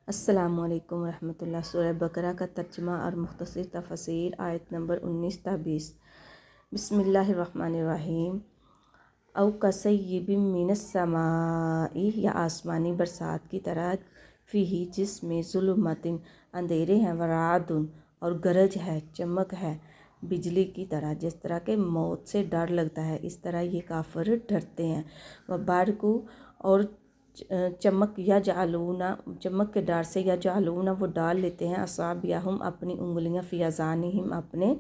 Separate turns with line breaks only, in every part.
अस्सलामु अलैकुम रहमतुल्लाह। सूरह बकरा का तर्जुमा और मुख्तसर तफसीर आयत नंबर 19 ता 20। बिस्मिल्लाहिर्रहमानिर्रहीम। औ कसय्यिबिम मिनस समाई, या आसमानी बरसात की तरह, फ़ीही जिसमें ज़ुलुमतिन अंधेरे हैं, वरादुन और गरज है, चमक है, बिजली की तरह। जिस तरह के मौत से डर लगता है इस तरह ये काफिर डरते हैं। व बारकू और चमक या जालूना, चमक के डर से, या जालूना वो डाल लेते हैं, असाब या हम अपनी उंगलियां, फ़ियाज़ानिहिम अपने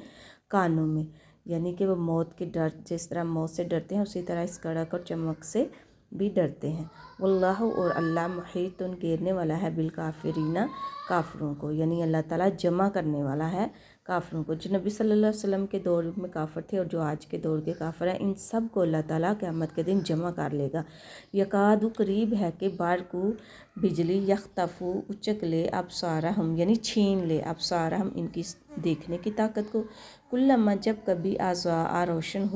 कानों में। यानी कि वो मौत के डर, जिस तरह मौत से डरते हैं उसी तरह इस कड़क और चमक से भी डरते हैं। वल्लाहु और अल्लाह मुहीतुन घेरने वाला है, बिल काफिरीना काफिरों को, यानी अल्लाह ताला जमा करने वाला है काफिरों को। जो नबी सल्लल्लाहु अलैहि वसल्लम के दौर में काफिर थे और जो आज के दौर के काफिर हैं, इन सब को अल्लाह ताला क़यामत के दिन जमा कर लेगा। यकादु करीब है कि बारकू बिजली, यख्तफू उचक ले, अबसारहम यानी छीन ले, अबसारहम इनकी देखने की ताकत को। कुल्लमा जब कभी आ रोशन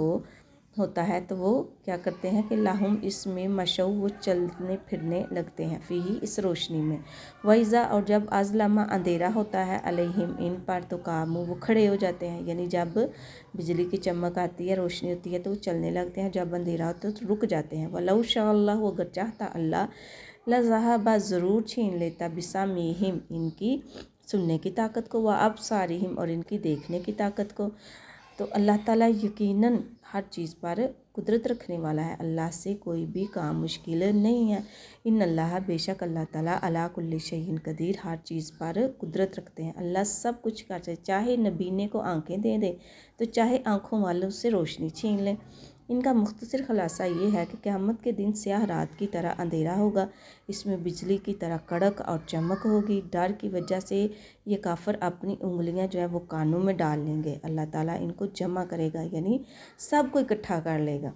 होता है तो वो क्या करते हैं कि लाहुम इसमें मशऊ वो चलने फिरने लगते हैं, फ़ीही इस रोशनी में। वैज़ा और जब अज़लमा अंधेरा होता है, अलैहिम इन पर, तो कामू वो खड़े हो जाते हैं। यानी जब बिजली की चमक आती है, रोशनी होती है तो वो चलने लगते हैं, जब अंधेरा होता है तो रुक जाते हैं। वलौ शाअल्लाह वो अगर चाहता अल्लाह, लज़हबा ज़रूर छीन लेता, बिसामीहिम इनकी सुनने की ताकत को, व अबसारिहिम और इनकी देखने की ताकत को। तो अल्लाह ताला यकीनन हर चीज़ पर कुदरत रखने वाला है, अल्लाह से कोई भी काम मुश्किल नहीं है। इन अल्लाह बेशक अल्लाह ताला अला कुल्ली शैइन कदीर हर चीज़ पर कुदरत रखते हैं। अल्लाह सब कुछ कर सकते, चाहे नबीने को आंखें दे दे तो चाहे आँखों वालों से रोशनी छीन ले। इनका मुख्तसर खुलासा ये है कि क़यामत के दिन स्याह रात की तरह अंधेरा होगा, इसमें बिजली की तरह कड़क और चमक होगी। डर की वजह से ये काफिर अपनी उंगलियां जो है वो कानों में डाल लेंगे। अल्लाह ताला इनको जमा करेगा, यानी सब को इकट्ठा कर लेगा,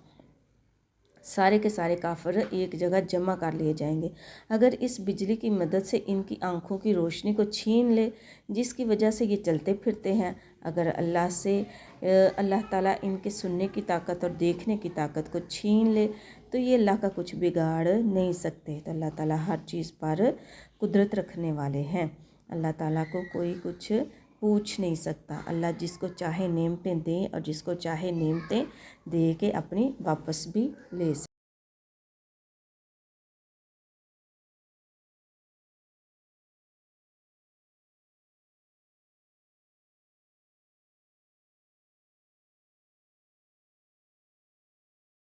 सारे के सारे काफिर एक जगह जमा कर लिए जाएंगे। अगर इस बिजली की मदद से इनकी आँखों की रोशनी को छीन ले, जिसकी वजह से ये चलते फिरते हैं, अगर अल्लाह ताला इनके सुनने की ताकत और देखने की ताकत को छीन ले तो ये अल्लाह का कुछ बिगाड़ नहीं सकते। तो अल्लाह ताला हर चीज़ पर कुदरत रखने वाले हैं, अल्लाह ताला को कोई कुछ पूछ नहीं सकता। अल्लाह जिसको चाहे नेमतें दे और जिसको चाहे नेमतें दे के अपनी वापस भी ले सकते।